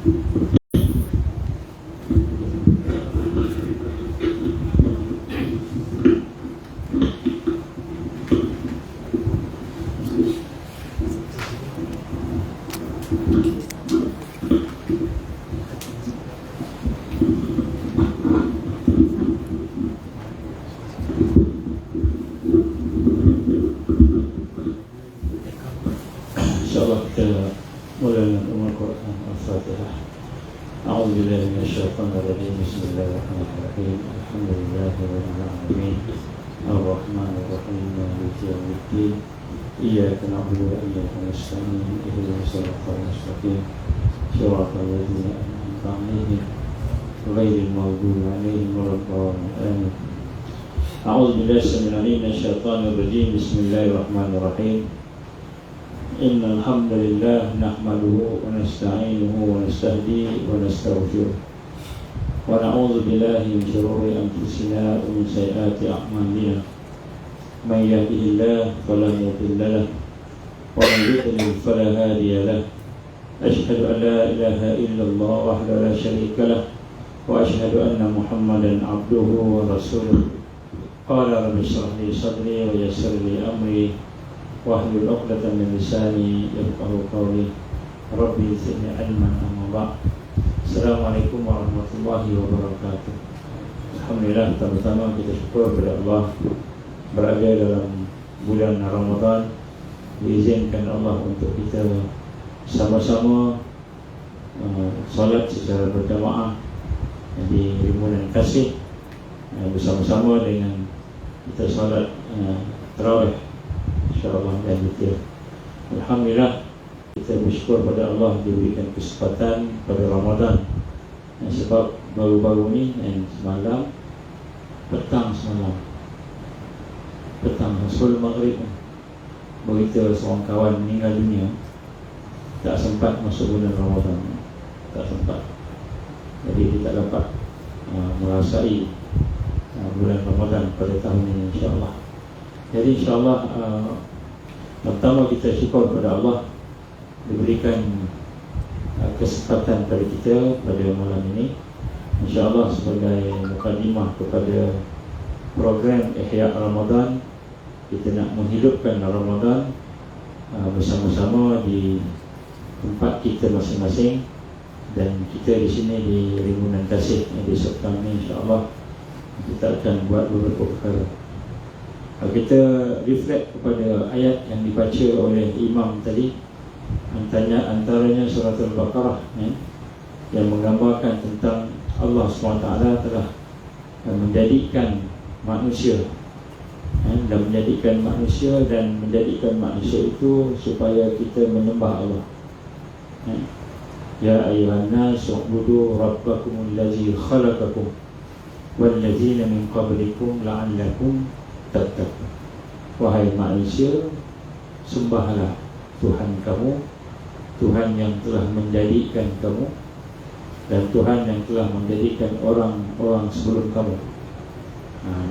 InsyaAllah kita mulai dengan Al-Quran Al-Fatihah. A'udzubillahi minasyaitonirrajim. Bismillahirrahmanirrahim. Alhamdulillahirabbil alamin. Ar-Rahmanirrahim. Maliki yaumiddin. Iyyaka na'budu wa iyyaka nasta'in. Ihdinas siratal mustaqim. Shiratal ladzina an'amta 'alaihim ghairil maghdubi 'alaihim waladdallin. Amin. A'udzubillahi samil 'alim minasyaitonir rajim. Bismillahirrahmanirrahim. Innal hamdalillah nahmaduhu wa nasta'inuhu wa nastahdihi wa nastaghfiruh wa na'udzu billahi min shururi anfusina wa min sayyiati a'malina. May yahdihillahu fala mudilla lahu wa man yudlil fala hadiya lahu. Asyhadu an la ilaha illallah wahdahu la syarika lahu wa asyhadu anna Muhammadan 'abduhu wa rasuluh. Qala rabbi shrah li sadri wa yassir li amri wahlul 'uqdatam min lisani yafqahu qawli. Rabbi zidni 'ilman amma ba'd. Assalamualaikum warahmatullahi wabarakatuh. Alhamdulillah, pertama-tama kita syukur kepada Allah berada dalam bulan Ramadan. Diizinkan Allah untuk kita sama-sama salat secara berjamaah di Rimunan Kasih, bersama-sama dengan kita salat tarawih InsyaAllah dan betul. Alhamdulillah, kita bersyukur pada Allah diberikan kesempatan pada Ramadan. Sebab baru-baru ni semalam, petang sebelum maghrib, berita seorang kawan meninggal dunia. Tak sempat masuk bulan Ramadan, tak sempat. Jadi kita dapat merasai bulan Ramadan pada tahun ini insyaAllah. Jadi insyaAllah pertama kita syukur kepada Allah diberikan kesempatan pada kita pada malam ini. InsyaAllah sebagai mukadimah kepada program Ihya Ramadan, kita nak menghidupkan Ramadan bersama-sama di tempat kita masing-masing. Dan kita di sini di Rimunan Kasih di September ini insyaAllah kita akan buat beberapa perkara. Kita reflect kepada ayat yang dibaca oleh Imam tadi, antaranya surah Al-Baqarah yang menggambarkan tentang Allah SWT telah menjadikan manusia dan menjadikan manusia itu supaya kita menyembah Allah. Ya ayyuhan nas u'budu rabbakumul ladzi khalaqakum wal ladzina min qablikum la'allakum tattaqun. Wahai manusia, sembahlah Tuhan kamu, Tuhan yang telah menjadikan kamu dan Tuhan yang telah menjadikan orang-orang sebelum kamu.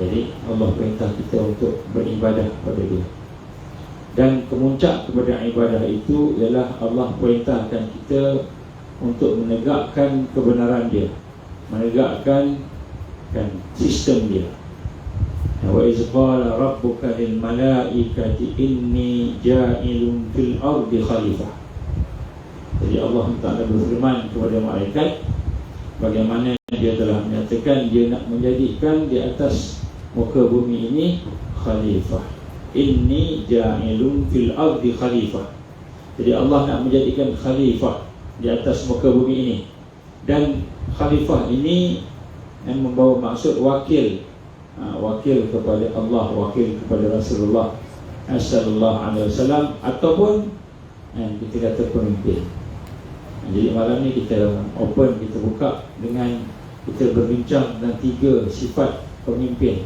Jadi Allah perintah kita untuk beribadah kepada Dia. Dan kemuncak kepada ibadah itu ialah Allah perintahkan kita untuk menegakkan kebenaran Dia, menegakkan sistem Dia. Wa iz qala rabbuka lil malaikati inni ja'ilun fil ardi khalifah. Jadi Allah Ta'ala berfirman kepada malaikat bagaimana Dia telah menyatakan Dia nak menjadikan di atas muka bumi ini khalifah. Inni ja'ilun fil ardi khalifah. Jadi Allah nak menjadikan khalifah di atas muka bumi ini. Dan khalifah ini yang membawa maksud wakil kepada Allah, wakil kepada Rasulullah sallallahu alaihi wasallam, ataupun kita kata pemimpin. Jadi malam ni kita open, kita buka dengan kita berbincang tentang 3 sifat pemimpin.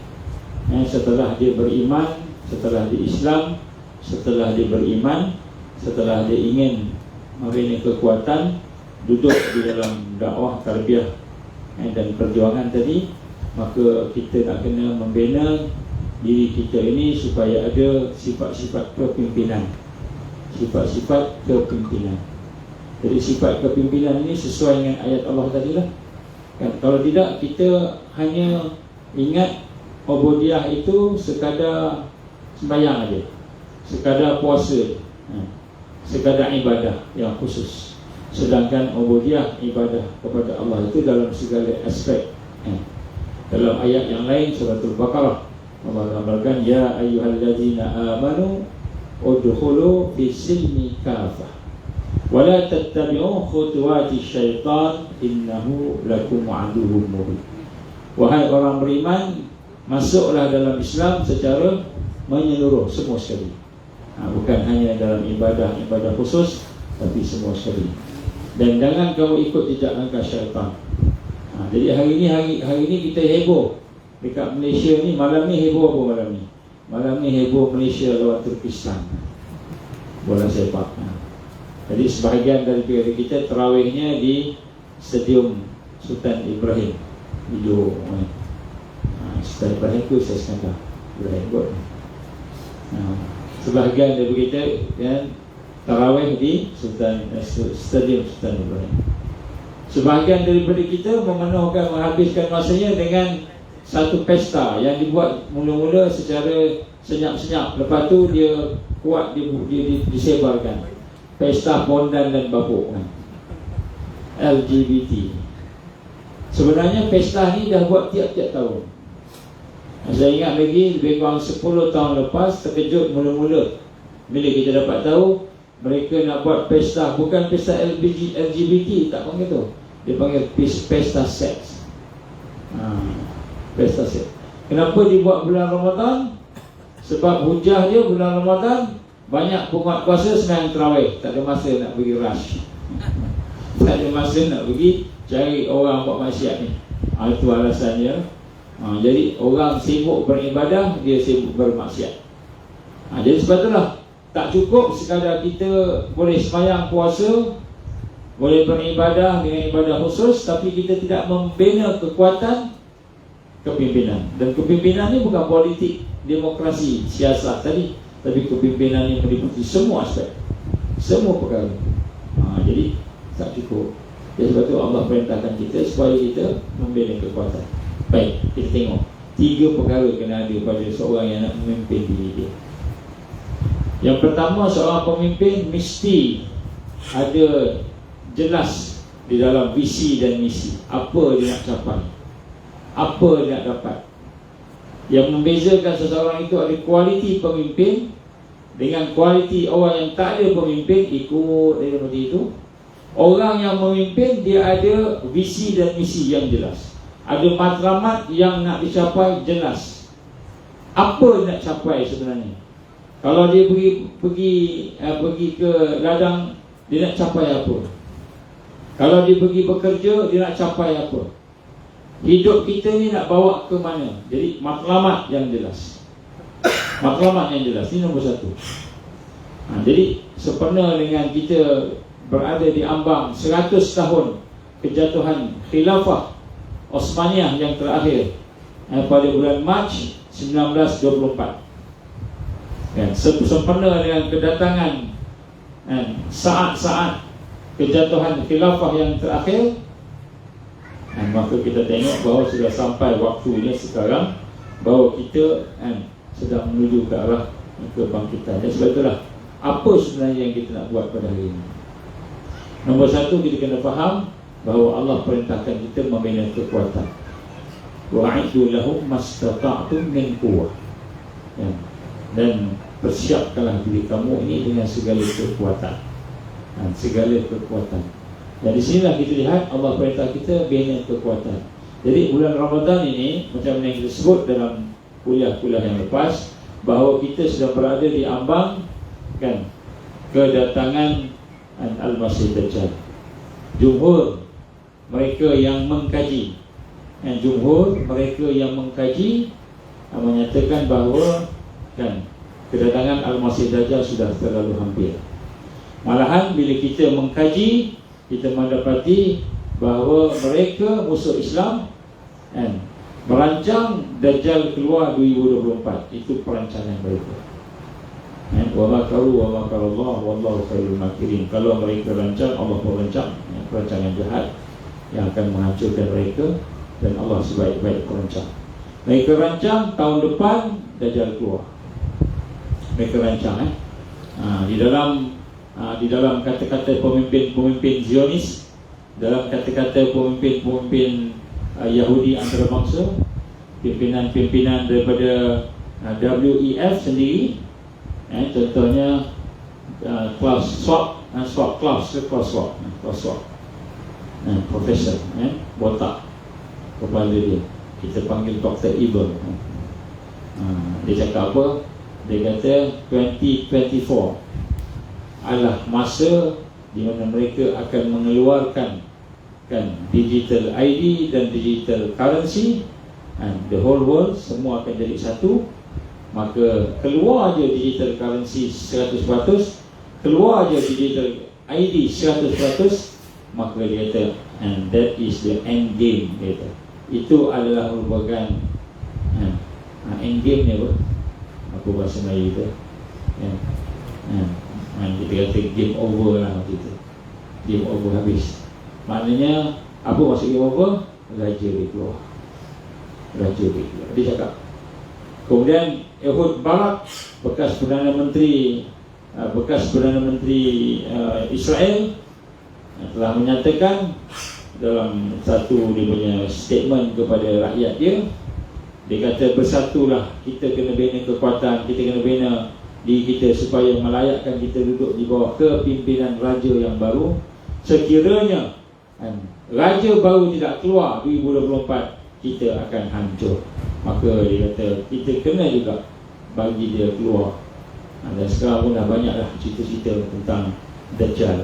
Setelah dia beriman, setelah dia Islam, setelah dia beriman, setelah dia ingin memberi kekuatan duduk di dalam dakwah, tarbiyah dan perjuangan tadi, maka kita nak kena membina diri kita ini supaya ada sifat-sifat kepimpinan. Sifat-sifat kepimpinan. Jadi sifat kepimpinan ini sesuai dengan ayat Allah tadi lah kan. Kalau tidak, kita hanya ingat ubudiyah itu sekadar sembahyang aja, sekadar puasa, sekadar ibadah yang khusus. Sedangkan ubudiyah, ibadah kepada Allah itu dalam segala aspek. Dalam ayat yang lain suratul Baqarah Allah gambarkan, ya ayyuhalladzina amanu udkhulu fi silmi kafah wala tattabi'u khutuwati syaitan innahu lakum aduwwun mubin. Wahai orang beriman, masuklah dalam Islam secara menyeluruh, semua sekali. Bukan hanya dalam ibadah khusus, tapi semua sekali. Dan jangan kamu ikut jejak langkah syaitan. Jadi hari ini kita heboh dekat Malaysia ni. Malam ni heboh apa malam ni? Malam ni heboh Malaysia lawan Turkistan, bola sepak. Jadi sebahagian dari kita tarawihnya di Stadium Sultan Ibrahim. Video Sultan Ibrahim tu saya sekadar Ibrahim buat. Sebahagian dari kita yang tarawih di Stadium Sultan Ibrahim. Sebahagian daripada kita menghabiskan masanya dengan satu pesta yang dibuat mula-mula secara senyap-senyap. Lepas tu dia kuat, dia disebarkan. Pesta pondan dan babuk LGBT. Sebenarnya pesta ni dah buat tiap-tiap tahun. Saya ingat lagi lebih kurang 10 tahun lepas, terkejut mula-mula bila kita dapat tahu mereka nak buat pesta. Bukan pesta LGBT, tak panggil tu. Dia panggil pesta seks. Pesta seks. Kenapa dibuat bulan Ramadan? Sebab hujah dia bulan Ramadan, banyak penguat kuasa senang terawih, tak ada masa nak pergi rush. Tak ada masa nak pergi cari orang buat maksiat ni. Itu alasannya. Jadi orang sibuk beribadah, dia sibuk bermaksiat. Jadi sebab itulah tak cukup sekadar kita boleh sembahyang puasa, boleh beribadah dengan ibadah khusus, tapi kita tidak membina kekuatan kepimpinan. Dan kepimpinan ni bukan politik, demokrasi, siasat tadi, tapi kepimpinan ini meliputi semua aspek, semua perkara. Jadi tak cukup. Jadi sebab itu Allah perintahkan kita supaya kita membina kekuatan. Baik, kita tengok 3 perkara kena ada pada seorang yang nak memimpin diri dia. Yang pertama, seorang pemimpin mesti ada jelas di dalam visi dan misi. Apa dia nak capai, apa dia nak dapat. Yang membezakan seseorang itu ada kualiti pemimpin dengan kualiti orang yang tak ada pemimpin. Ikut dia seperti itu. Orang yang memimpin, dia ada visi dan misi yang jelas, ada matlamat yang nak dicapai jelas. Apa nak capai sebenarnya? Kalau dia pergi ke ladang, dia nak capai apa? Kalau dia pergi bekerja, dia nak capai apa? Hidup kita ni nak bawa ke mana? Jadi matlamat yang jelas. Matlamat yang jelas, ini nombor 1. Jadi sempena dengan kita berada di ambang 100 tahun kejatuhan Khilafah Osmaniyah yang terakhir pada bulan Mac 1924. Sempena dengan kedatangan saat-saat kejatuhan Khilafah yang terakhir, maka kita tengok bahawa sudah sampai waktunya sekarang bahawa kita sedang menuju ke arah kebangkitan. Dan sebab itulah, apa sebenarnya yang kita nak buat pada hari ini? Nombor 1, kita kena faham bahawa Allah perintahkan kita membina kekuatan. Wa'iddu lahum mastata'tum min quwwah. Dan persiapkanlah diri kamu ini dengan segala kekuatan. Segala kekuatan. Dan di sinilah kita lihat Allah perintah kita bina kekuatan. Jadi bulan Ramadan ini, macam yang kita sebut dalam kuliah-kuliah yang lepas, bahawa kita sudah berada di ambang kedatangan Al-Masih Dajjal. Jumhur mereka yang mengkaji, menyatakan bahawa kedatangan Al-Masih Dajjal sudah terlalu hampir. Malahan bila kita mengkaji, kita mendapati bahawa mereka musuh Islam merancang Dajjal keluar 2024. Itu perancangan mereka. Wa makaru wa makarallah wallahu khairul makirin. Kalau mereka rancang, Allah pun rancang perancangan jahat yang akan menghancurkan mereka, dan Allah sebaik-baik perancang. Mereka rancang tahun depan Dajjal keluar. Mereka rancang di dalam kata-kata pemimpin Zionis, dalam kata-kata pemimpin Yahudi antarabangsa, pimpinan daripada WEF sendiri, contohnya Klaus Schwab, Profesor botak kepala dia, kita panggil Dr. Evil. Dia cakap apa? Dia kata 2024 adalah masa di mana mereka akan mengeluarkan digital ID dan digital currency, and the whole world semua akan jadi satu. Maka keluar je digital currency 100%, keluar je digital ID 100%, maka dia kata, and that is the end game. Dia kata itu adalah merupakan end game ni apa? Apa bahasa Melayu kita? Kita kata game over lah kita. Game over habis. Maknanya apa maksud game over? Raja dia keluar. Dia cakap. Kemudian Ehud Barak, bekas Perdana Menteri Israel, telah menyatakan dalam satu dia punya statement kepada rakyat dia kata, bersatulah, kita kena bina kekuatan, kita kena bina diri kita supaya melayakkan kita duduk di bawah kepimpinan raja yang baru. Sekiranya raja baru tidak keluar 2024, kita akan hancur. Maka dia kata kita kena juga bagi dia keluar. Dan sekarang pun dah banyaklah cerita-cerita tentang Dajjal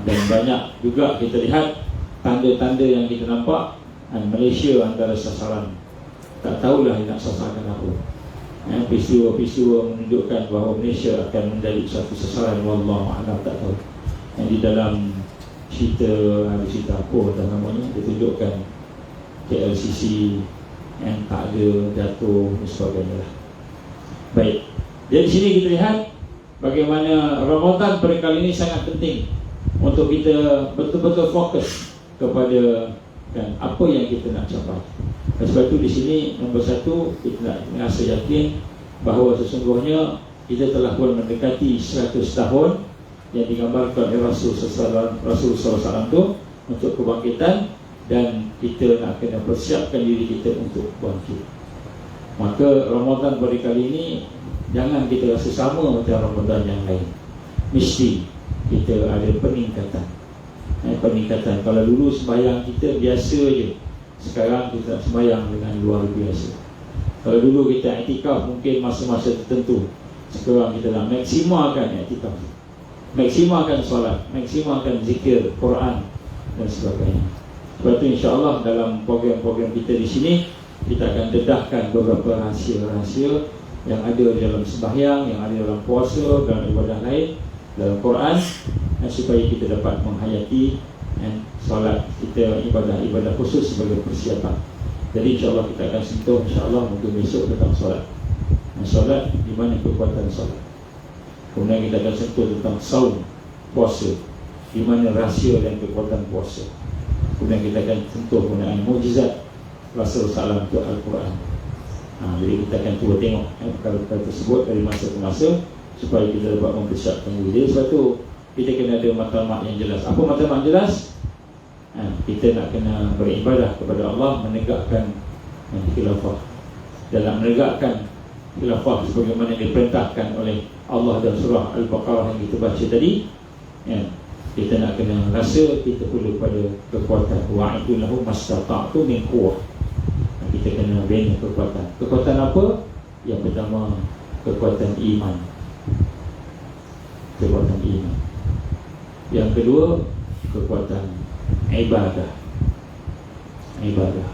dan banyak juga kita lihat tanda-tanda yang kita nampak. Malaysia antara sasaran, tak tahulah nak sasarkan apa. Peristiwa menunjukkan bahawa Malaysia akan menjadi satu sasaran, wallahu a'lam, tak tahu. Di dalam cerita apa dah namanya, dia tunjukkan KLCC yang tak ada, jatuh dan sebagainya lah. Baik, jadi di sini kita lihat bagaimana Ramadan pada kali ini sangat penting untuk kita betul-betul fokus kepada apa yang kita nak capai. Sebab itu di sini nombor satu, kita nak rasa yakin bahawa sesungguhnya kita telah pun mendekati 100 tahun yang digambarkan oleh Rasulullah SAW itu untuk kebangkitan, dan kita nak kena persiapkan diri kita untuk bangkit. Maka Ramadan pada kali ini jangan kita rasa sama macam Ramadan yang lain. Mesti kita ada peningkatan. Kalau dulu sembahyang kita biasa je, sekarang kita sembahyang dengan luar biasa. Kalau dulu kita iktikaf mungkin masa-masa tertentu, sekarang kita nak maksimalkan iktikaf, maksimalkan solat, maksimalkan zikir, Quran dan sebagainya. Sebab itu insya-Allah dalam program-program kita di sini, kita akan dedahkan beberapa rahsia-rahsia yang ada di dalam sembahyang, yang ada dalam puasa dan ibadah lain, dalam Quran, supaya kita dapat menghayati solat kita, ibadah khusus sebagai persiapan. Jadi insya-Allah kita akan sentuh insya-Allah mungkin besok tentang solat. Solat, di mana kekuatan solat. Kemudian kita akan sentuh tentang saum, puasa, di mana rahsia dan kekuatan puasa. Kemudian kita akan sentuh penggunaan mukjizat Rasulullah SAW untuk Al-Quran. Jadi kita akan cuba tengok perkara-perkara tersebut dari masa ke masa supaya kita dapat mempersiapkan diri. Sebab tu kita kena ada matlamat yang jelas. Apa matlamat jelas? Kita nak kena beribadah kepada Allah, menegakkan khilafah. Dalam menegakkan khilafah sebagaimana diperintahkan oleh Allah dan surah Al-Baqarah yang kita baca tadi, kita nak kena rasa kita perlu pada kekuatan. Wa'idu lahu mastata'tu min quwwah. Kita kena bina kekuatan. Kekuatan apa? Yang pertama, kekuatan iman. Kekuatan iman. Yang kedua, kekuatan ibadah. Ibadah.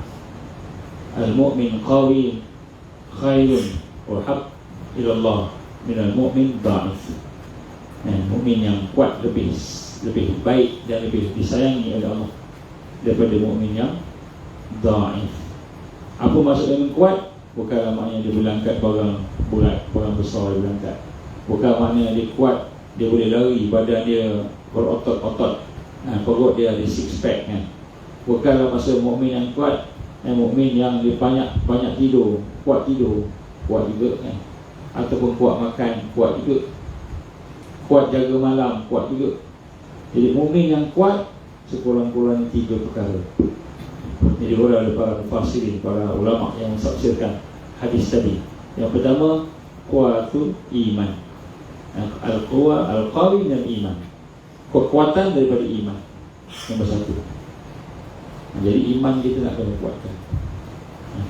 Al-mu'min qawi khairun wa hab ila Allah min al-mu'min dha'if. Mukmin yang kuat lebih baik dan lebih disayangi oleh Allah daripada mukmin yang dhaif. Apa maksud dengan kuat? Bukan maknanya dia berangkat barang bulat, barang besar dia berangkat. Bukan makna dia kuat, dia boleh lari, badan dia berotot-otot, perut dia ada six pack kan. Bukanlah masa mukmin yang kuat, mukmin yang dia banyak tidur, kuat juga kan. Ataupun kuat makan, kuat juga. Kuat jaga malam, kuat juga. Jadi mukmin yang kuat sekurang-kurangnya 3 perkara. Jadi oleh para mufassirin, para ulama yang menafsirkan hadis tadi. Yang pertama, kuatul iman. Al-quwa al-qawi minal iman. Kekuatan daripada iman. Nombor 1. Jadi iman kita nak kena kuatkan.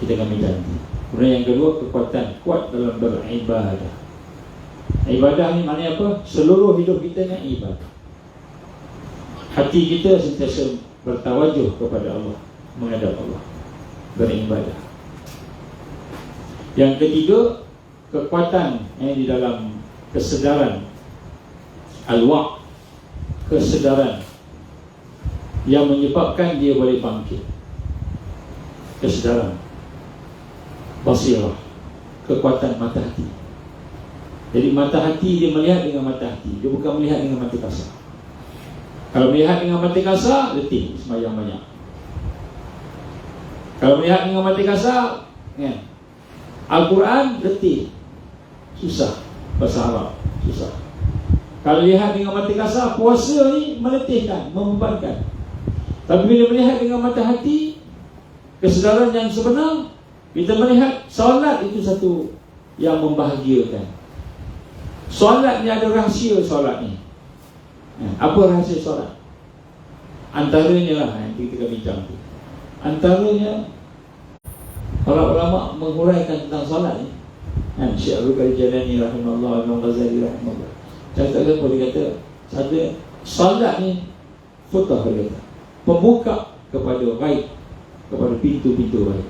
Kita akan minta nanti. Kemudian yang kedua, kekuatan kuat dalam beribadah. Ibadah ni maknanya apa? Seluruh hidup kita ni ibadah. Hati kita sentiasa bertawajuh kepada Allah, menghadap Allah, beribadah. Yang ketiga, kekuatan di dalam kesedaran, al-wa', kesedaran yang menyebabkan dia boleh bangkit. Kesedaran, basirah, kekuatan mata hati. Jadi mata hati dia melihat dengan mata hati, dia bukan melihat dengan mata kasar. Kalau melihat dengan mata kasar, letih sembahyang banyak. Kalau melihat dengan mata kasar, Al-Quran letih, susah. Bahasa Arab susah. Kalau lihat dengan mata kasar, puasa ni meletihkan, membebankan. Tapi bila melihat dengan mata hati, kesedaran yang sebenar, kita melihat solat itu satu yang membahagiakan. Solat ni ada rahsia solat ni. Apa rahsia solat? Antaranya lah yang kita bincang tu. Antaranya para ulama menguraikan tentang solat ni. Syekh Abdul Jalani rahimahullah, Imam Ghazali rahimahullah. Katakan boleh kata satu solat ni futah kata, pembuka kepada ghaib, kepada pintu-pintu ghaib.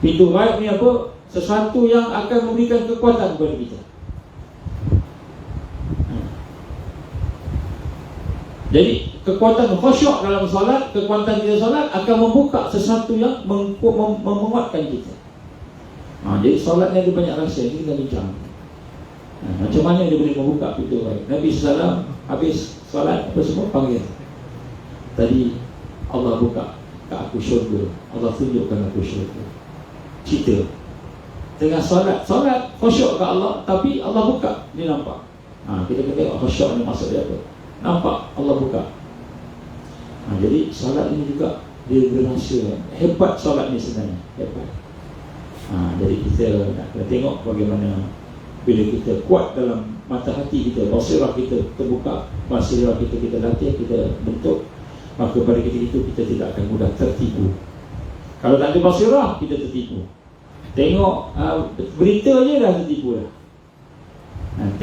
Pintu ghaib ni apa? Sesuatu yang akan memberikan kekuatan kepada kita. Jadi kekuatan khusyuk dalam solat, kekuatan kita solat akan membuka sesuatu yang menguatkan kita. Jadi solat ni ada banyak rahsia. Ini kita bincang macam mana dia boleh membuka pintu ghaib. Nabi SAW habis solat apa semua panggil, tadi Allah buka ke aku syurga, Allah tunjukkan aku syurga. Cerita tengah solat khusyuk ke Allah, tapi Allah buka, dia nampak. Kita kata tengok khusyuk ni maksud dia apa. Nampak Allah buka. Jadi solat ni juga dia berrahsia. Hebat solat ni sebenarnya, hebat. Jadi kita nak kena tengok bagaimana bila kita kuat dalam mata hati kita, basirah kita terbuka, basirah kita latih, kita bentuk, maka pada ketika itu kita tidak akan mudah tertipu. Kalau tak ada basirah, kita tertipu. Tengok berita je dah tertipu dah.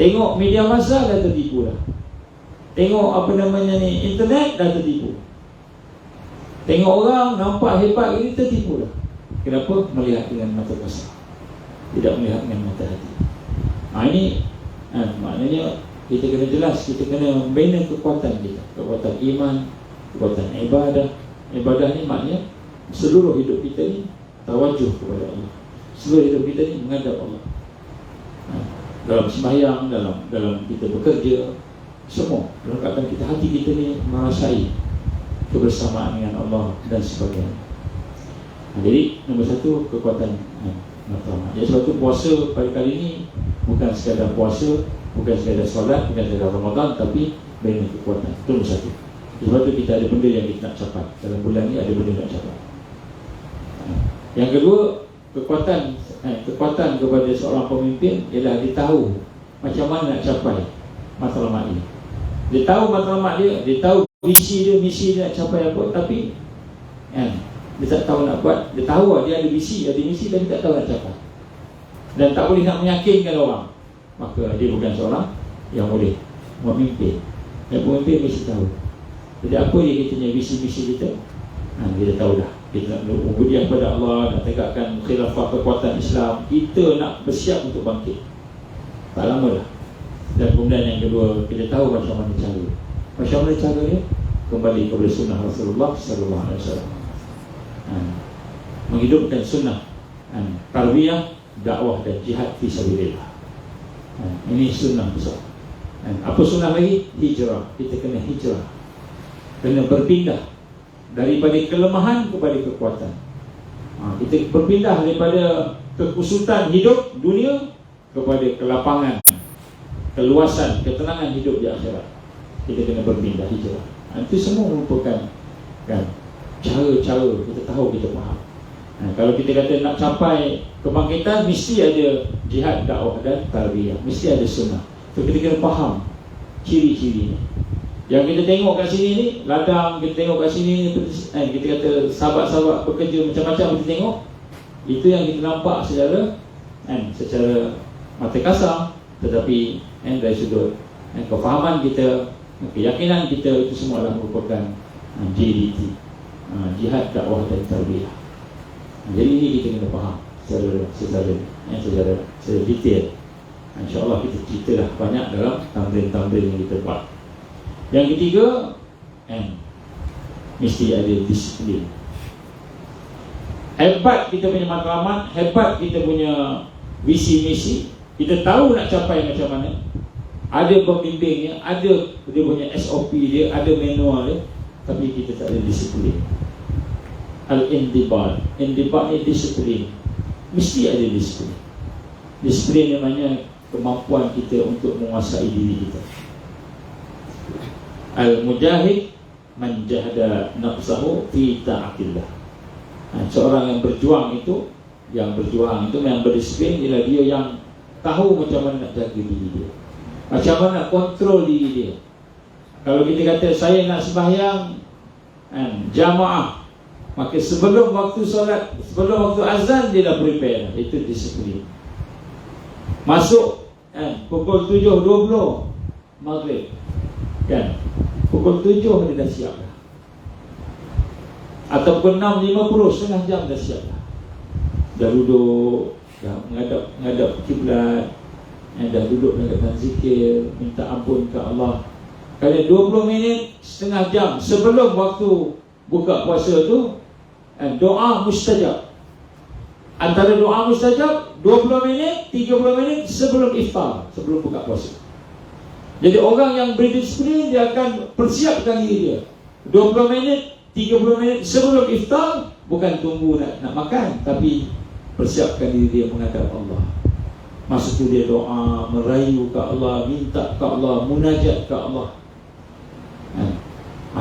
Tengok media massa dah tertipu dah. Tengok apa namanya ni, internet dah tertipu. Tengok orang nampak hebat ini, tertipu dah. Kenapa? Melihat dengan mata kasar, tidak melihat dengan mata hati. Ini maknanya kita kena jelas, kita kena membina kekuatan kita, kekuatan iman, kekuatan ibadah. Ibadah ni maknanya seluruh hidup kita ni tawajuh kepada Allah. Seluruh hidup kita ni menghadap Allah. Dalam sembahyang, dalam kita bekerja, semua dalam keadaan kita, hati kita ni merasai kebersamaan dengan Allah dan sebagainya. Jadi nombor 1, kekuatan matlamat. Jadi sebab tu puasa pada kali ini bukan sekadar puasa, bukan sekadar solat, bukan sekadar Ramadan, tapi bina kekuatan. Itu nombor 1. Sebab tu kita ada benda yang kita nak capai. Dalam bulan ni ada benda nak capai. Yang kedua, kekuatan kepada seorang pemimpin ialah dia tahu macam mana nak capai matlamat ini. Dia tahu matlamat dia tahu misi dia nak capai apa, tapi dia tak tahu nak buat. Dia tahu dia ada misi tapi tak tahu nak capai, dan tak boleh nak meyakinkan orang. Maka dia bukan seorang yang boleh memimpin. Dan pemimpin mesti tahu. Jadi apa yang kita punya misi kita, kita tahu dah. Kita nak berhubungan kepada Allah, nak tegakkan khilafah kekuatan Islam, kita nak bersiap untuk bangkit. Tak lama dah. Dan kemudian yang kedua, kita tahu macam mana cara. Macam mana cara dia? Kembali kepada sunnah Rasulullah SAW. Menghidupkan sunnah, tarbiyah, dakwah dan jihad fi sabilillah. Ini sunnah besar. Apa sunnah lagi? Hijrah. Kita kena hijrah, kena berpindah daripada kelemahan kepada kekuatan. Kita berpindah daripada kekusutan hidup dunia kepada kelapangan, keluasan, ketenangan hidup di akhirat. Kita kena berpindah, hijrah. Itu semua merupakan cara-cara kita tahu, kita faham. Kalau kita kata nak capai kebangkitan, mesti ada jihad, dakwah dan tarbiyah, mesti ada sunnah. So kita kena faham ciri-ciri ni. Yang kita tengok kat sini ni, ladang, kita tengok kat sini ni, kita kata sahabat-sahabat bekerja macam-macam, kita tengok. Itu yang kita nampak secara mata kasar. Tetapi dari sudut kefahaman kita, keyakinan kita, itu semua adalah merupakan JDT, jihad, dakwah dan tarbiyah. Jadi ini kita kena faham secara detail. InsyaAllah kita ceritalah banyak dalam tamrin-tamrin yang kita buat. Yang ketiga, mesti ada disiplin. Hebat kita punya matlamat, hebat kita punya visi misi, kita tahu nak capai macam mana. Ada pembimbingnya, ada dia punya SOP dia, ada manual dia, tapi kita tak ada disiplin. Al-indibat, indibat ni disiplin. Mesti ada disiplin. Disiplin namanya kemampuan kita untuk menguasai diri kita. Al-mujahid man jahada nafsahu fi ta'atillah. Seorang yang berjuang itu, yang berdisiplin ialah dia yang tahu macam mana nak jaga diri dia, macam mana nak kontrol diri dia. Kalau kita kata saya nak sembahyang jamaah, maka sebelum waktu solat, sebelum waktu azan dia dah prepare. Itu disiplin. Masuk pukul 7.20 maghrib, pukul 7 dia dah siap dah. Ataupun 6.50, setengah jam dah siap dah. Dah duduk, dah menghadap kiblat, dah duduk dengan zikir, minta ampun ke Allah. Kalau 20 minit, setengah jam sebelum waktu buka puasa tu, doa mustajab. Antara doa mustajab 20 minit, 30 minit sebelum iftar, sebelum buka puasa. Jadi orang yang berdisiplin, dia akan persiapkan diri dia 20 minit, 30 minit sebelum iftar. Bukan tunggu nak makan, tapi persiapkan diri dia menghadap Allah. Masa tu dia doa, merayu ke Allah, minta ke Allah, munajat ke Allah.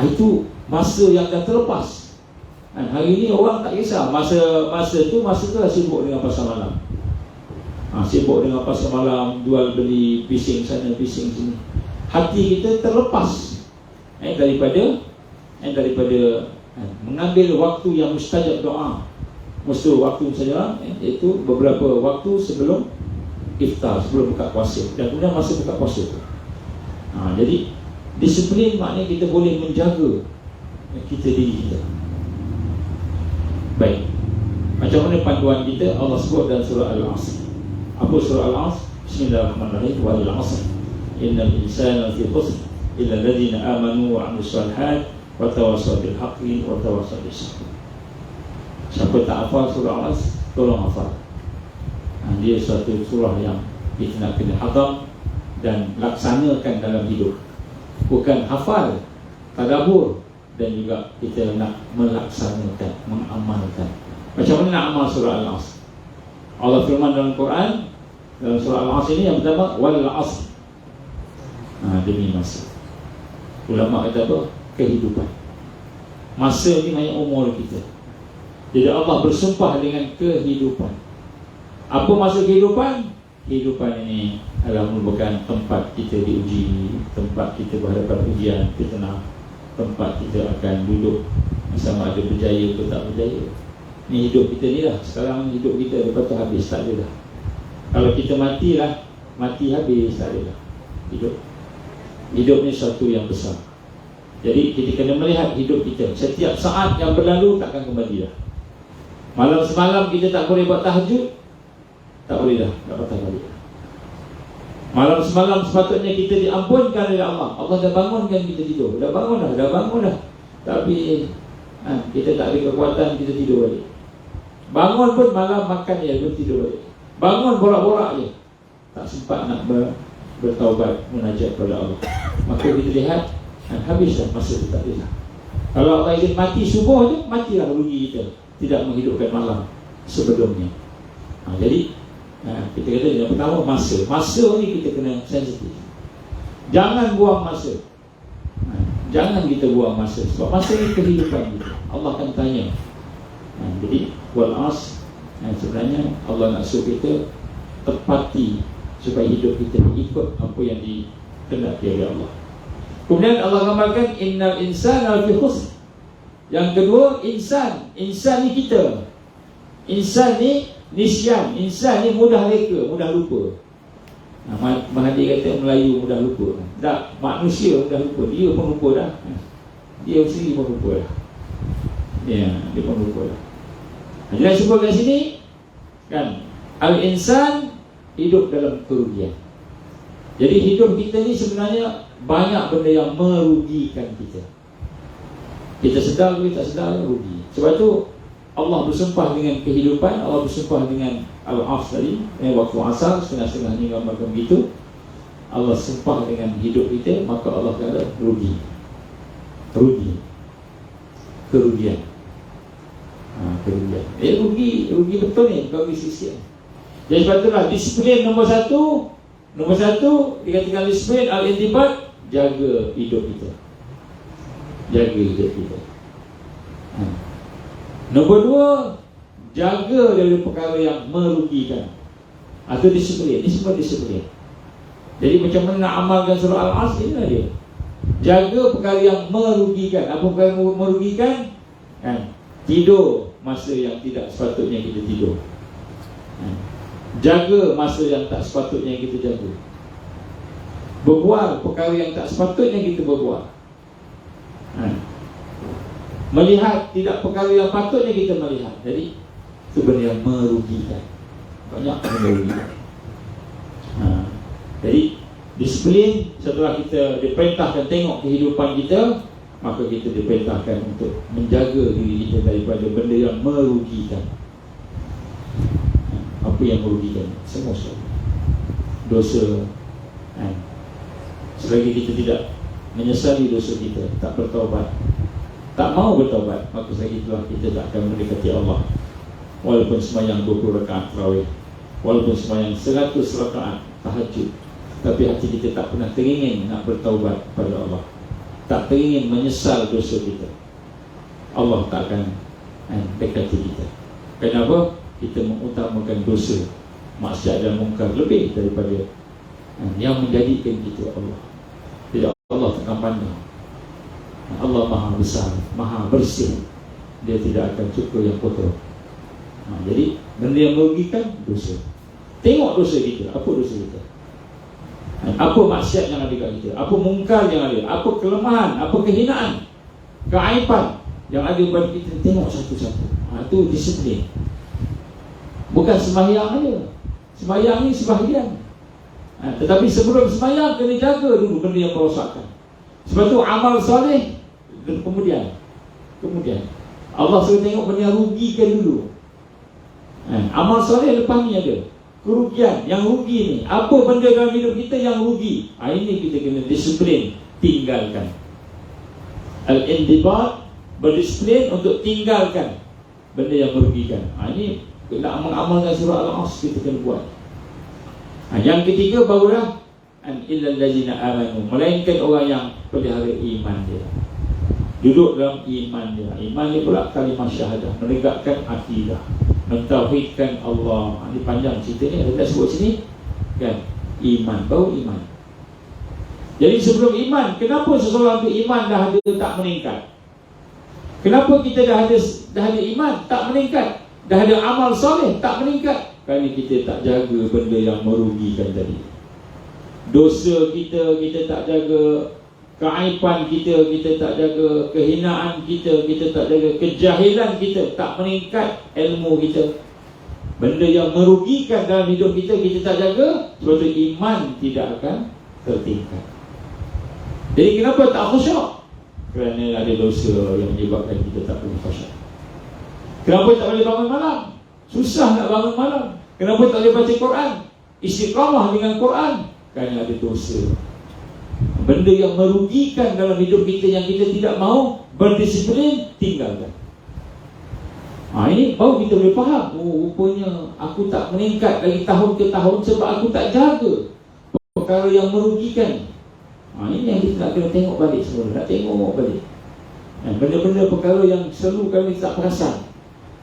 Itu masa yang akan terlepas. Hari ini orang tak kisah masa tu lah sibuk dengan pasar malam. Sibuk dengan pasar malam, jual beli, bising sana, bising sini. Hati kita terlepas daripada mengambil waktu yang mustajab doa. Mesti waktu saja, iaitu beberapa waktu sebelum iftar, sebelum buka puasa, dan kemudian masa buka puasa. Jadi disiplin maknanya kita boleh menjaga kita diri kita. Baik, macam mana panduan kita? Allah sebut dalam surah Al-Asr. Apa surah Al-Asr? Bismillahirrahmanirrahim. Wal 'asr innal insana lafi khusr illa alladhina amanu wa 'amilus shalihat wa tawassaw bil haqqi wa tawassaw bis sabr. Siapa tak hafal surah Al-Asr, tolong hafal. Dia satu surah yang kita nak kena hafal dan laksanakan dalam hidup. Bukan hafal, tadabbur, dan juga kita nak melaksanakan, mengamalkan. Macam mana nak amal surah Al-Asr? Allah firman dalam Quran, dalam surah Al-Asr ini yang pertama, wal 'asr. Demi masa. Ulama kata apa? Kehidupan. Masa ni hanya umur kita. Jadi Allah bersumpah dengan kehidupan. Apa maksud kehidupan? Kehidupan ini adalah merupakan tempat kita diuji, tempat kita berhadapan ujian, fitnah, tempat kita akan duduk sama ada berjaya atau tak berjaya. Ni hidup kita ni lah. Sekarang hidup kita, lepas tu habis, tak ada dah. Kalau kita mati lah, mati habis, tak ada dah. Hidup ni satu yang besar. Jadi kita kena melihat hidup kita. Setiap saat yang berlalu takkan kembali dah. Malam semalam kita tak boleh buat tahajud, tak boleh dah, tak patah balik. Malam semalam sepatutnya kita diampunkan oleh Allah. Allah dah bangunkan kita tidur. Dah bangun dah. Tapi kita tak ada kekuatan, kita tidur balik. Bangun pun malam makan je, belum tidur balik. Bangun borak-borak je. tak sempat nak bertaubat, munajat kepada Allah. Maka kita lihat habislah masa itu, tak boleh. Kalau Allah ingin mati subuh je, matilah rugi kita, tidak menghidupkan malam sebelumnya. Jadi kita kata yang pertama masa ni kita kena sensitif. Jangan buang masa. Jangan kita buang masa, sebab masa ni kehidupan kita. Allah akan tanya. Jadi wal as, sebenarnya Allah nak suruh kita tepati supaya hidup kita ikut apa yang dikehendaki oleh Allah. Kemudian Allah gambarkan innal insana lafi khusr. Yang kedua, insan ni kita. Insan ni nisyan, insan ni mudah reka, mudah lupa. Mahathir kata Melayu mudah lupa. Tak, manusia mudah lupa. Dia pun lupa dah. Dia sendiri pun lupa dah. Dia pun lupa dah. Jadi sebut kat sini kan, al-insan hidup dalam kerugian. Jadi hidup kita ni sebenarnya banyak benda yang merugikan kita. Kita sedar ke tak sedar, rugi. Sebab tu Allah bersumpah dengan kehidupan. Allah bersumpah dengan al-asr tadi, waktu asar, setengah-setengah ni gambarkan begitu. Allah sumpah dengan hidup kita, maka Allah kata rugi. Kerugian. Kerugian. Rugi betul ni kalau sisi. Jadi sebab itulah disiplin nombor satu dikatakan disiplin al-intibat, jaga hidup kita. Nombor dua, jaga dari perkara yang merugikan. Atau disiplin. Ini semua disiplin. Jadi macam mana nak amalkan surah Al-Asr, inilah dia. Jaga perkara yang merugikan. Apa perkara yang merugikan? Tidur masa yang tidak sepatutnya kita tidur. Jaga masa yang tak sepatutnya kita jaga. Berbual perkara yang tak sepatutnya kita berbual. Melihat tidak perkara yang patutnya kita melihat. Jadi itu benda yang merugikan. Banyak merugikan. Jadi disiplin, setelah kita diperintahkan tengok kehidupan kita, maka kita diperintahkan untuk menjaga diri kita daripada benda yang merugikan. Apa yang merugikan? Semua dosa. Selagi kita tidak menyesali dosa kita, tak bertaubat, tak mau bertaubat, maka selagi itulah kita tak akan mendekati Allah. Walaupun sembahyang 20 rakaat tarawih, walaupun sembahyang 100 rakaat tahajud, tapi hati kita tak pernah teringin nak bertaubat pada Allah, tak teringin menyesal dosa kita, Allah tak akan dekati kita. Kenapa? Kita mengutamakan dosa, maksiat dan mungkar lebih daripada yang menjadikan kita Allah. Tidak, Allah takkan pandang. Allah maha besar, maha bersih. Dia tidak akan suka yang kotor. Jadi benda yang merugikan, dosa. Tengok dosa kita. Apa dosa kita? Apa maksiat yang ada kat kita? Apa mungkar yang ada? Apa kelemahan? Apa kehinaan? Keaiban yang ada pada kita? Tengok satu-satu. Itu disiplin. Bukan sembahyang aja. Sembahyang ni sebahagian. Tetapi sebelum sembahyang kena jaga dulu benda yang merosakkan. Sebab tu amal soleh kemudian Allah suruh tengok benda yang rugikan dulu. Amal soleh lepas ni ada kerugian. Yang rugi ni, apa benda dalam hidup kita yang rugi? Ini kita kena disiplin, tinggalkan. Al-indibat, berdisiplin untuk tinggalkan benda yang merugikan. Ini nak mengamalkan surah Al-Asr kita kena buat. Yang ketiga barulah illal ladzina amanu, melainkan orang yang pelihara iman dia, duduk dalam iman dia. Iman dia pula kalimah syahadah, menegakkan akidah, mentauhidkan Allah. Ini panjang cerita ni, ada sebut sini kan. Iman, baru iman. Jadi sebelum iman, kenapa seseorang tu iman dah ada tak meningkat? Kenapa kita dah ada iman tak meningkat? Dah ada amal soleh tak meningkat? Kerana kita tak jaga benda yang merugikan tadi. Dosa kita tak jaga. Keaiban kita tak jaga. Kehinaan kita tak jaga. Kejahilan kita tak meningkat. Ilmu kita, benda yang merugikan dalam hidup kita tak jaga. Sebab itu iman tidak akan tertingkat. Jadi kenapa tak khusyuk? Kerana ada dosa yang menyebabkan kita tak boleh khusyuk. Kenapa tak boleh bangun malam? Susah nak bangun malam. Kenapa tak boleh baca Quran? istiqamah dengan Quran, kerana ada dosa. Benda yang merugikan dalam hidup kita yang kita tidak mahu berdisiplin, tinggalkan. Ini baru kita boleh faham. Rupanya aku tak meningkat dari tahun ke tahun sebab aku tak jaga perkara yang merugikan. Ini yang kita nak kena tengok balik semula. Nak tengok balik benda-benda perkara yang selalu kami tak perasan.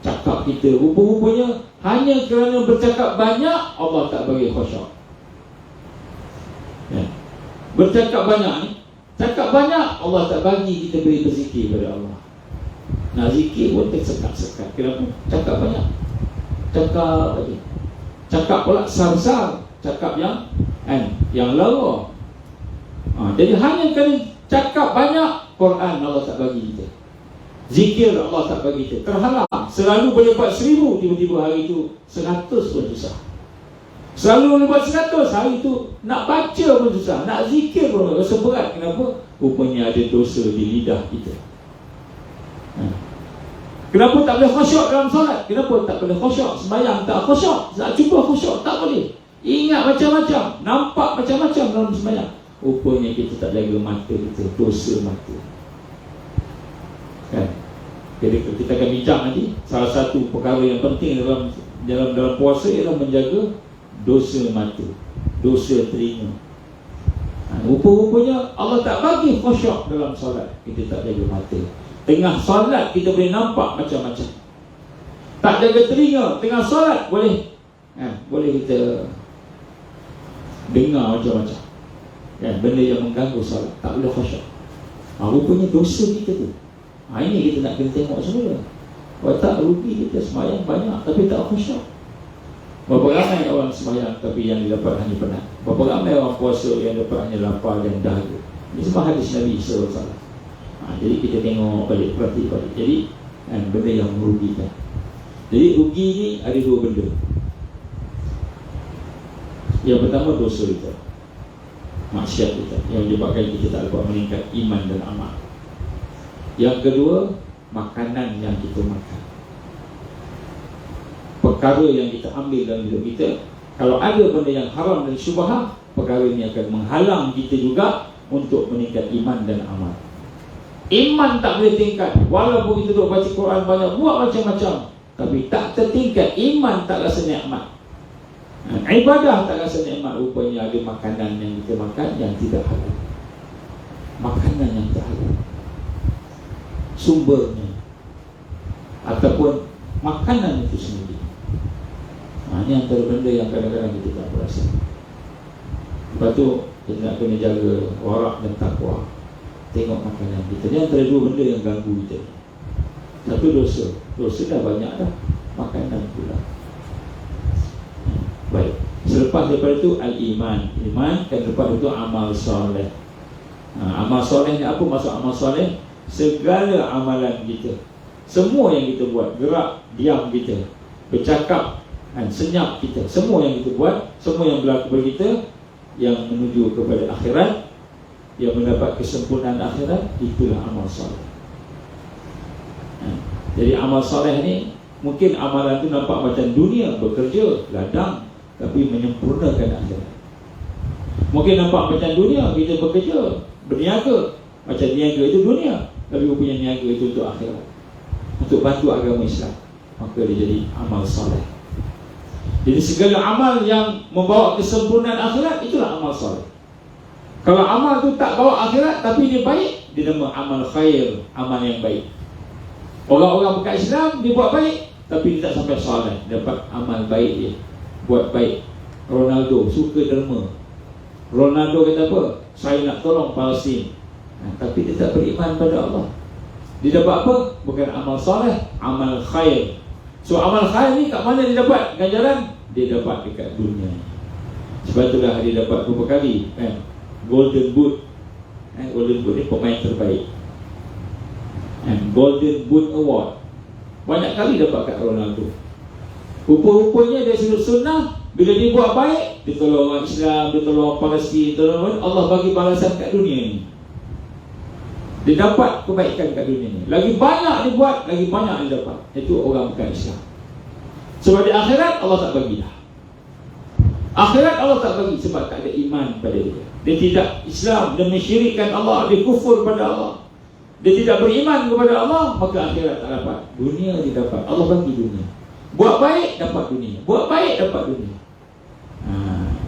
Cakap kita, rupa-rupanya hanya kerana bercakap banyak, Allah tak bagi khusyuk. Bercakap banyak ni, cakap banyak, Allah tak bagi kita beri berzikir pada Allah. Nak zikir pun tersekat-sekat. Kenapa? Cakap banyak, cakap lagi, cakap pula sar-sar, cakap yang lara. Jadi hanya kerana cakap banyak, Quran Allah tak bagi kita, zikir Allah tak bagi kita, terhalang. Selalu boleh buat 1000, tiba-tiba hari itu 100 pun susah. Selalu boleh buat 100, hari itu nak baca pun susah, nak zikir pun rasa berat. Kenapa? Rupanya ada dosa di lidah kita. Kenapa tak boleh khusyuk dalam solat? Kenapa tak boleh khusyuk? Sembahyang tak khusyuk, nak cuba khusyuk tak boleh. Ingat macam-macam, nampak macam-macam dalam sembahyang. Rupanya kita tak jaga mata kita, dosa mata. Jadi kita akan bincang nanti. Salah satu perkara yang penting dalam puasa ialah menjaga dosa mata, dosa telinga. Rupa-rupanya Allah tak bagi khusyuk dalam solat. Kita tak jaga mata. Tengah solat kita boleh nampak macam-macam. Tak jaga telinga, tengah solat boleh kita dengar macam-macam. Benda yang mengganggu solat, tak boleh khusyuk. Rupanya dosa kita tu. Ini kita nak kena tengok semula. Kalau tak, rugi kita sembahyang banyak tapi tak khusyuk. Berapa ramai orang sembahyang tapi yang didapat hanya penat. Berapa ramai orang puasa yang dapat hanya lapar dan dahaga. Ini semua hadis Nabi SAW. Jadi kita tengok balik, perhati balik. Jadi benda yang merugikan. Jadi rugi ni ada dua benda. Yang pertama dosa kita, maksiat kita, yang menyebabkan kita tak dapat meningkat iman dan amal. Yang kedua, makanan yang kita makan, perkara yang kita ambil dalam hidup kita. Kalau ada benda yang haram dan syubhat, perkara ini akan menghalang kita juga untuk meningkat iman dan amal. Iman tak boleh tingkat walaupun kita duk baca Quran banyak, buat macam-macam, tapi tak tertingkat. Iman tak rasa nikmat, ibadah tak rasa nikmat. Rupanya ada makanan yang kita makan yang tidak halal, makanan yang tak halal, sumbernya ataupun makanan itu sendiri. Ini antara benda yang kadang-kadang kita tak berasa. Lepas tu kita nak kena jaga warak dan takwa. Tengok makanan kita. Ini antara dua benda yang ganggu kita. Satu dosa. Dosa dah banyak dah, makanan pula. Baik. Selepas daripada itu al-iman. Iman, dan lepas itu amal soleh. Amal soleh ni apa maksud amal soleh? Segala amalan kita, semua yang kita buat, gerak, diam kita, bercakap, senyap kita, semua yang kita buat, semua yang berlaku bagi kita, yang menuju kepada akhirat, yang mendapat kesempurnaan akhirat, itulah amal soleh. Jadi amal soleh ni, mungkin amalan tu nampak macam dunia, bekerja, ladang, tapi menyempurnakan akhirat. Mungkin nampak macam dunia, kita bekerja, berniaga, macam niaga itu dunia, tapi rupanya niaga itu untuk akhirat, untuk bantu agama Islam. Maka dia jadi amal soleh. Jadi segala amal yang membawa kesempurnaan akhirat, itulah amal soleh. Kalau amal tu tak bawa akhirat tapi dia baik, dia nama amal khair, amal yang baik. Orang-orang bukan Islam, dia buat baik tapi dia tak sampai soleh, dapat amal baik dia, buat baik. Ronaldo suka derma. Ronaldo kata apa? Saya nak tolong Palestin, tapi dia tak beriman pada Allah. Dia dapat apa? Bukan amal soleh, amal khair. So amal khair ni kat mana dia dapat ganjaran? Dia dapat dekat dunia. Sebab itulah dia dapat beberapa kali Golden Boot. Golden Boot ni pemain terbaik, Golden Boot Award. Banyak kali dapat kat Ronaldo. Rupa-rupanya dari sudut sunnah, bila dia buat baik, dia tolong orang Islam, dia tolong orang Palestin, tolong Allah, bagi balasan kat dunia ni. Dia dapat kebaikan kat dunia ni. Lagi banyak dia buat, lagi banyak dia dapat. Itu orang bukan Islam. Sebab di akhirat Allah tak bagi dah. Akhirat Allah tak bagi sebab tak ada iman pada dia. Dia tidak Islam, dia mensyirikkan Allah, dia kufur pada Allah, dia tidak beriman kepada Allah, maka akhirat tak dapat. Dunia dia dapat, Allah bagi dunia. Buat baik dapat dunia, buat baik dapat dunia.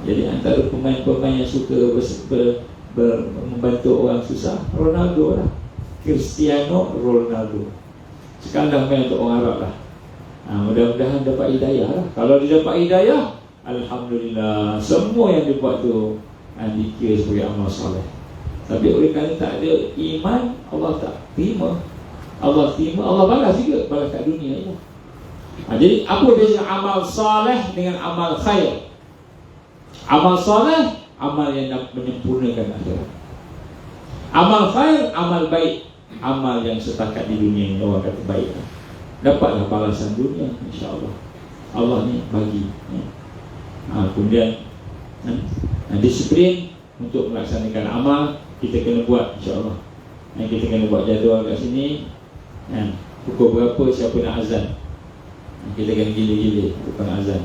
Jadi antara pemain-pemain yang suka membantu orang susah, Ronaldo lah, Cristiano Ronaldo. Sekarang dah main untuk orang Arab lah. Mudah-mudahan dapat hidayah lah. Kalau dia dapat hidayah, alhamdulillah, semua yang dia buat tu dikira sebagai amal soleh. Tapi oleh kerana tak ada iman, Allah tak terima. Allah terima, Allah balas juga, balas kat dunia je. Jadi apa beza amal soleh dengan amal khair? Amal soleh, amal yang menyempurnakan akhirat. Amal khair, amal baik, amal yang setakat di dunia ini orang kata baik, dapatlah balasan dunia, insya-Allah. Allah ni bagi. Kemudian disiplin untuk melaksanakan amal kita kena buat, insya-Allah. Kita kena buat jadual kat sini. Pukul berapa siapa nak azan? Kita kena gila-gila tukang azan.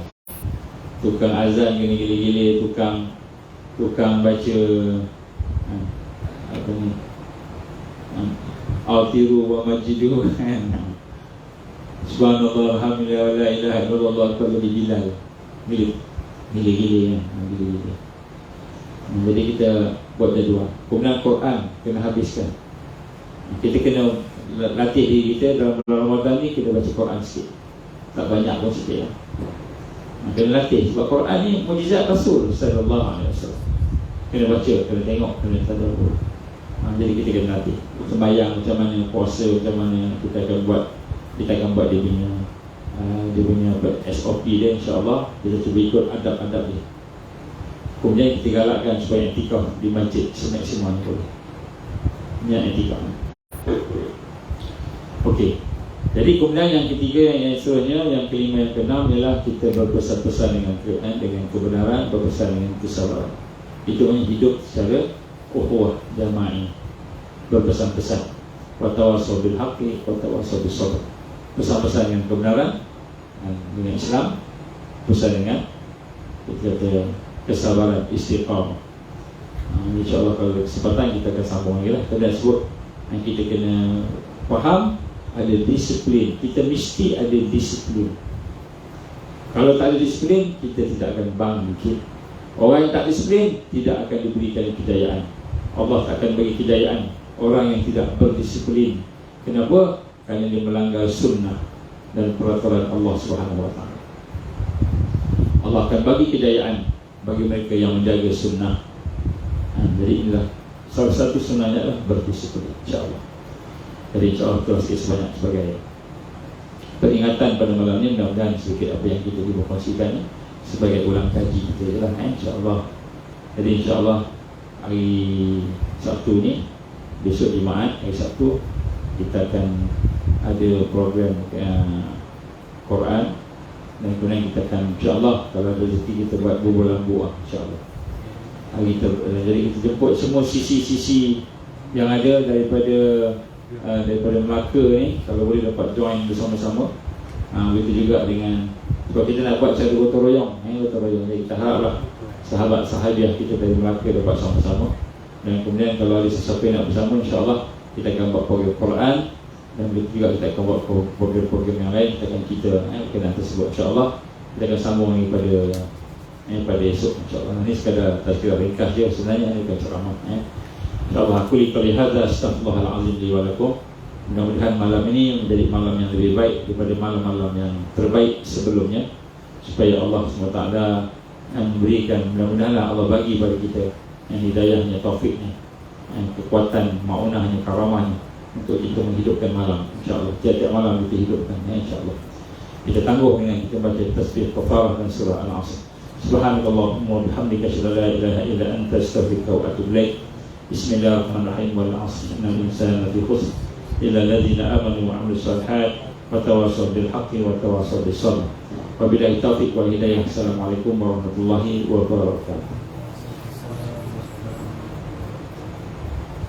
Tukang azan kena gila-gila, tukang baca apa ni? Altiru wa majidu. Subhanallah, alhamdulillah, wa la ilaha illallah, akbar lebih Bilal. Gila-gila. Jadi kita buat jadual. Kemudian Quran kena habiskan. Kita kena latih diri kita dalam Ramadan ni, kita baca Quran sikit. Tak banyak pun sikit lah. Kena latih sebab Quran ni mukjizat Rasul sallallahu alaihi wasallam. Kena baca, kena tengok, kena tadabbur. Jadi kita kena latih. Sembahyang macam mana, puasa macam mana kita akan buat. Kita akan buat dia punya SOP dia, insya-Allah. Kita cuba ikut adab-adab dia. Kemudian kita galakkan supaya i'tikaf di masjid semaksimal boleh. Ini i'tikaf. Okey. Jadi kemudian yang ketiga, yang seterusnya, yang kelima, yang keenam ialah kita berpesan-pesan dengan kebenaran, berpesan dengan kesabaran. Itu hidup secara ukhuwah jama'i, berpesan-pesan. Wa tawassaw bil haqqi wa tawassaw bis sabr. Pesan-pesan dengan kebenaran, dengan Islam, pesan dengan kesabaran, istiqamah. InsyaAllah kalau ada kesempatan kita akan sambung lagi lah. Kita sebut kita kena faham ada disiplin. Kita mesti ada disiplin. Kalau tak ada disiplin, kita tidak akan bangkit. Orang yang tak disiplin tidak akan diberikan kejayaan. Allah tak akan bagi kejayaan orang yang tidak berdisiplin. Kenapa? Kerana dia melanggar sunnah dan peraturan Allah SWT. Allah akan bagi kejayaan bagi mereka yang menjaga sunnah. Jadi inilah salah satu sunnahnya adalah berdisiplin, insyaAllah. Jadi insyaAllah kita sikit sebanyak sebagai peringatan pada malam ini. Mudah-mudahan sedikit apa yang kita dikongsikan ni sebagai ulang kaji kita je lah, insyaAllah. Jadi insyaAllah hari Sabtu ni, besok Jumaat, hari Sabtu kita akan ada program Quran. Dan kemudian kita akan, insyaAllah, kalau ada rezeki kita buat bubulan buah, insyaAllah. Jadi kita jemput semua sisi-sisi yang ada daripada Melaka ni, kalau boleh dapat join bersama-sama. Begitu juga dengan, sebab kita nak buat secara gotong royong, jadi kita haraplah sahabat sahabiah kita dari Melaka dapat sama-sama. Dan kemudian kalau ada sesiapa yang nak bersama, insyaAllah kita akan buat program Quran. Dan begitu juga kita akan buat program-program yang lain. Kita akan berkenaan tersebut, insyaAllah. Kita akan sambung lagi pada esok, insyaAllah. Ini sekadar tazkirah ringkas je sebenarnya, ini bukan ceramah. InsyaAllah aku lihat hadza, astaghfirullahalazim li wa lakum. Mudah-mudahan malam ini menjadi malam yang lebih baik daripada malam-malam yang terbaik sebelumnya, supaya Allah SWT memberikan, mudah-mudahan Allah bagi pada kita yang hidayahnya, taufiknya, yang kekuatan, maunahnya, karamahnya untuk kita menghidupkan malam, insyaAllah. Tiap-tiap malam kita hidupkan, insyaAllah. Kita tangguh dengan kita baca tasbih kafarah dan surah Al-Asr. Subhanallahumma wa bihamdika, asyhadu an la ilaha illa anta, astaghfiruka wa atubu ilaik. Bismillahirrahmanirrahim. Wal 'asr, innal insana lafi khusr illa alladziina aamanu wa 'amilus shalihaati wa tawassaw bil haqqi wa tawassaw bis sabr. Wabillahi taufiq wal hidayah. Assalamualaikum warahmatullahi wabarakatuh.